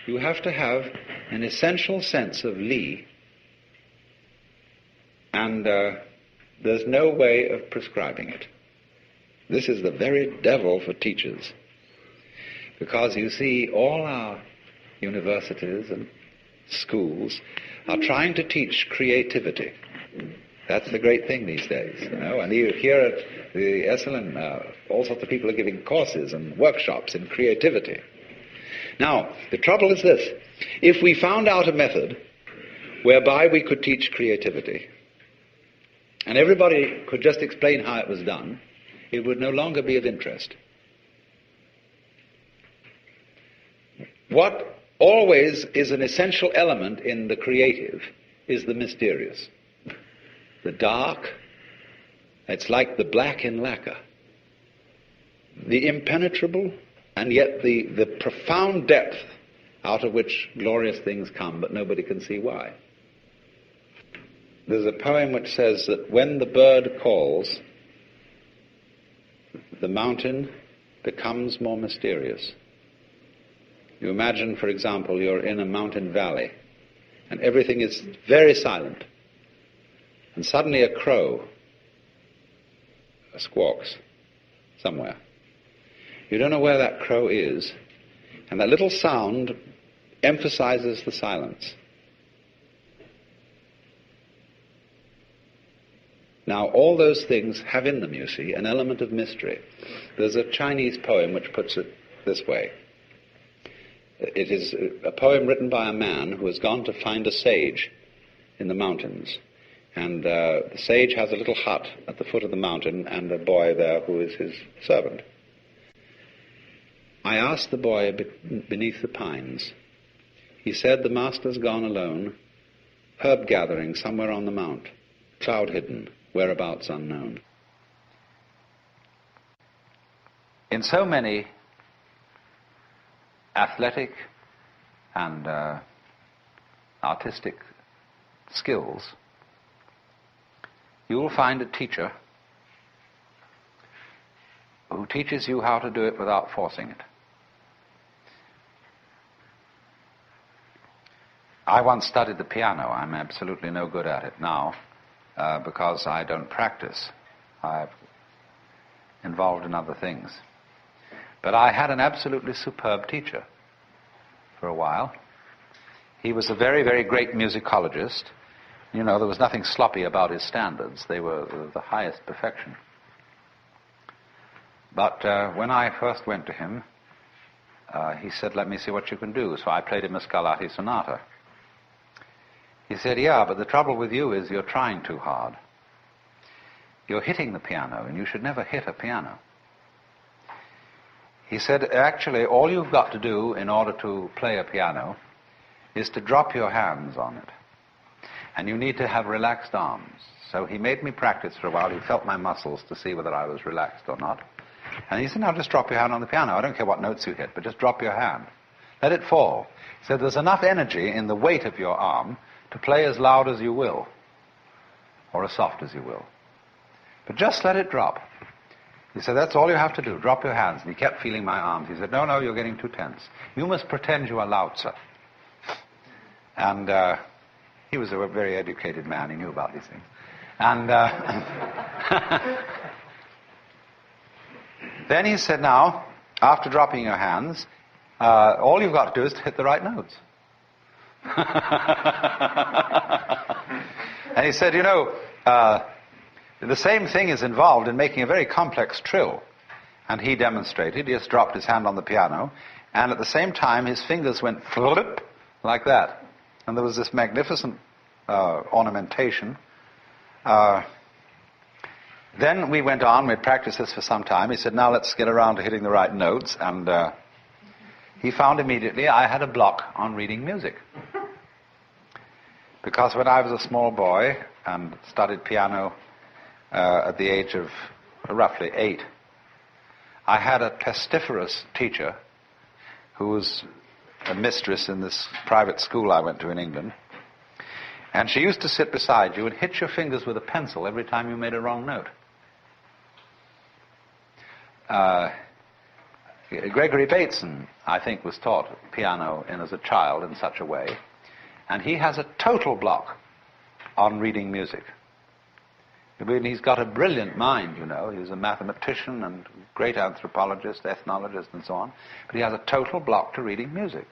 You have to have an essential sense of Li, and there's no way of prescribing it. This is the very devil for teachers, because you see all our universities and schools are trying to teach creativity. That's the great thing these days, you know. And you hear at the Esalen, all sorts of people are giving courses and workshops in creativity. Now, the trouble is this. If we found out a method whereby we could teach creativity, and everybody could just explain how it was done, it would no longer be of interest. What always is an essential element in the creative is the mysterious. The dark, it's like the black in lacquer. The impenetrable, and yet the profound depth out of which glorious things come, but nobody can see why. There's a poem which says that when the bird calls, the mountain becomes more mysterious. You imagine, for example, you're in a mountain valley, and everything is very silent. And suddenly a crow squawks somewhere. You don't know where that crow is, and that little sound emphasizes the silence. Now, all those things have in them, you see, an element of mystery. There's a Chinese poem which puts it this way. It is a poem written by a man who has gone to find a sage in the mountains. And the sage has a little hut at the foot of the mountain and a boy there who is his servant. I asked the boy beneath the pines. He said, the master's gone alone, herb gathering somewhere on the mount, cloud hidden, whereabouts unknown. In so many athletic and artistic skills, you will find a teacher who teaches you how to do it without forcing it. I once studied the piano. I'm absolutely no good at it now because I don't practice. I'm involved in other things. But I had an absolutely superb teacher for a while. He was a very, very great musicologist. You know, there was nothing sloppy about his standards. They were the highest perfection. But when I first went to him, he said, let me see what you can do. So I played him a Scarlatti sonata. He said, yeah, but the trouble with you is you're trying too hard. You're hitting the piano, and you should never hit a piano. He said, actually, all you've got to do in order to play a piano is to drop your hands on it. And you need to have relaxed arms. So he made me practice for a while. He felt my muscles to see whether I was relaxed or not. And he said, now just drop your hand on the piano. I don't care what notes you hit, but just drop your hand. Let it fall. He said, there's enough energy in the weight of your arm to play as loud as you will, or as soft as you will. But just let it drop. He said, that's all you have to do. Drop your hands. And he kept feeling my arms. He said, no, you're getting too tense. You must pretend you are Lao Tzu. And he was a very educated man. He knew about these things. And then he said, now, after dropping your hands, all you've got to do is to hit the right notes. And he said, you know, the same thing is involved in making a very complex trill. And he demonstrated. He just dropped his hand on the piano, and at the same time his fingers went flip like that. And there was this magnificent ornamentation. Then we went on, we practiced this for some time. He said, now let's get around to hitting the right notes. And he found immediately I had a block on reading music. Because when I was a small boy and studied piano at the age of roughly 8, I had a pestiferous teacher who was a mistress in this private school I went to in England. And she used to sit beside you and hit your fingers with a pencil every time you made a wrong note. Gregory Bateson, I think, was taught piano as a child in such a way, and he has a total block on reading music. I mean, he's got a brilliant mind, you know. He's a mathematician and great anthropologist, ethnologist, and so on, but he has a total block to reading music.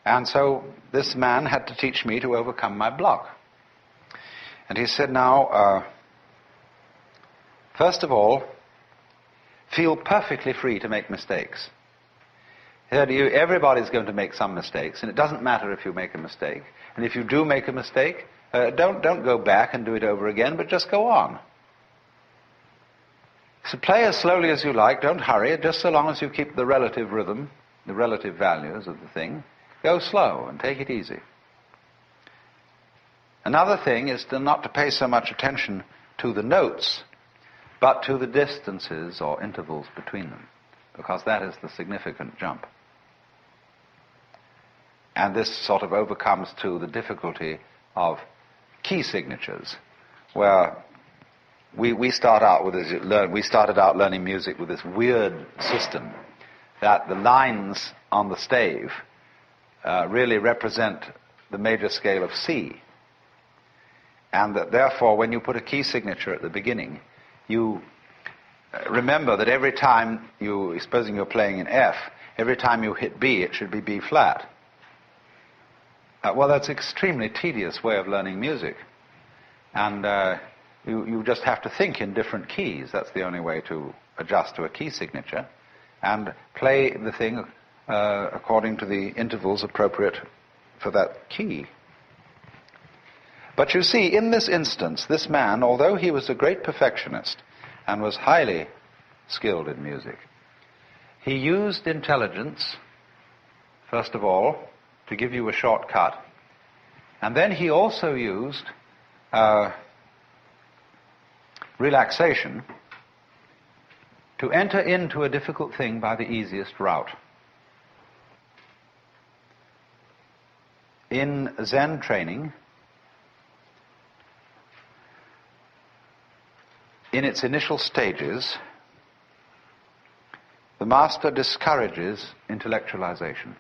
And so this man had to teach me to overcome my block. And he said, now, first of all, feel perfectly free to make mistakes. He said, everybody's going to make some mistakes, and it doesn't matter if you make a mistake. And if you do make a mistake, don't go back and do it over again, but just go on. So play as slowly as you like, don't hurry, just so long as you keep the relative rhythm, the relative values of the thing. Go slow and take it easy. Another thing is not to pay so much attention to the notes, but to the distances or intervals between them, because that is the significant jump. And this sort of overcomes too the difficulty of key signatures, where we started out learning music with this weird system that the lines on the stave really represent the major scale of C. And that therefore, when you put a key signature at the beginning, you remember that every time supposing you're playing in F, every time you hit B, it should be B flat. Well, that's an extremely tedious way of learning music. And you just have to think in different keys. That's the only way to adjust to a key signature. And play the thing according to the intervals appropriate for that key. But you see, in this instance, this man, although he was a great perfectionist and was highly skilled in music, he used intelligence, first of all, to give you a shortcut, and then he also used relaxation to enter into a difficult thing by the easiest route. In Zen training, in its initial stages, the master discourages intellectualization.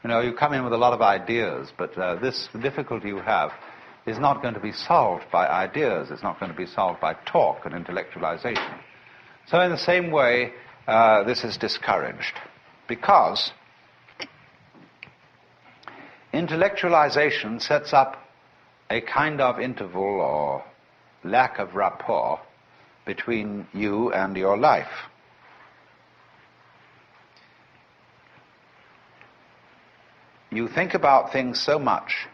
You know, you come in with a lot of ideas, but the difficulty you have is not going to be solved by ideas. It's not going to be solved by talk and intellectualization. So in the same way, this is discouraged, because intellectualization sets up a kind of interval or lack of rapport between you and your life. You think about things so much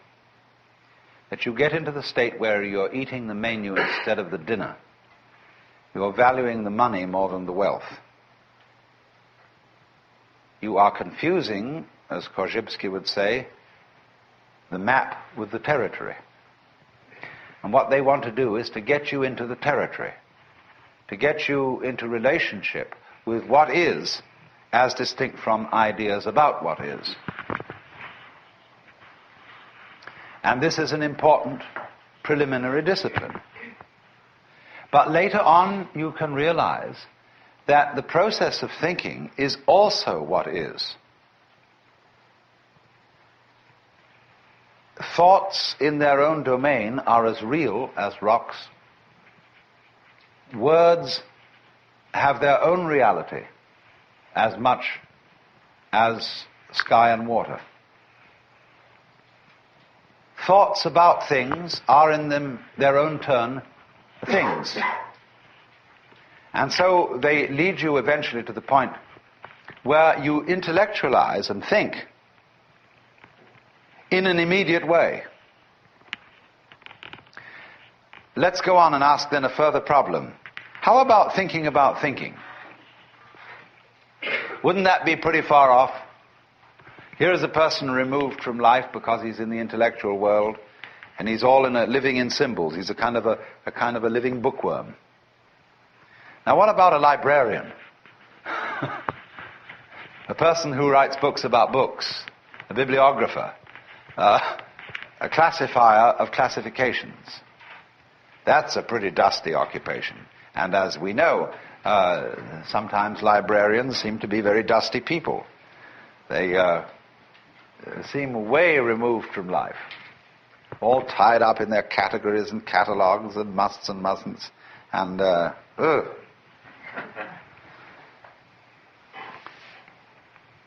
that you get into the state where you're eating the menu instead of the dinner. You're valuing the money more than the wealth. You are confusing, as Korzybski would say, the map with the territory. And what they want to do is to get you into the territory, to get you into relationship with what is, as distinct from ideas about what is. And this is an important preliminary discipline. But later on, you can realize that the process of thinking is also what is. Thoughts in their own domain are as real as rocks. Words have their own reality as much as sky and water. Thoughts about things are in their own turn things. And so they lead you eventually to the point where you intellectualize and think in an immediate way. Let's go on and ask then a further problem. How about thinking about thinking? Wouldn't that be pretty far off? Here is a person removed from life because he's in the intellectual world, and he's all living in symbols. He's a kind of a living bookworm. Now, what about a librarian? A person who writes books about books, a bibliographer, a classifier of classifications. That's a pretty dusty occupation. And as we know, Sometimes librarians seem to be very dusty people. They seem way removed from life, all tied up in their categories and catalogues and musts and mustn'ts. And,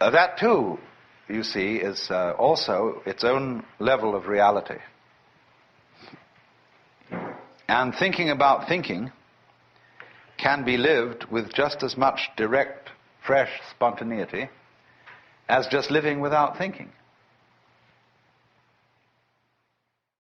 that too, you see, is also its own level of reality. And thinking about thinking can be lived with just as much direct, fresh spontaneity as just living without thinking.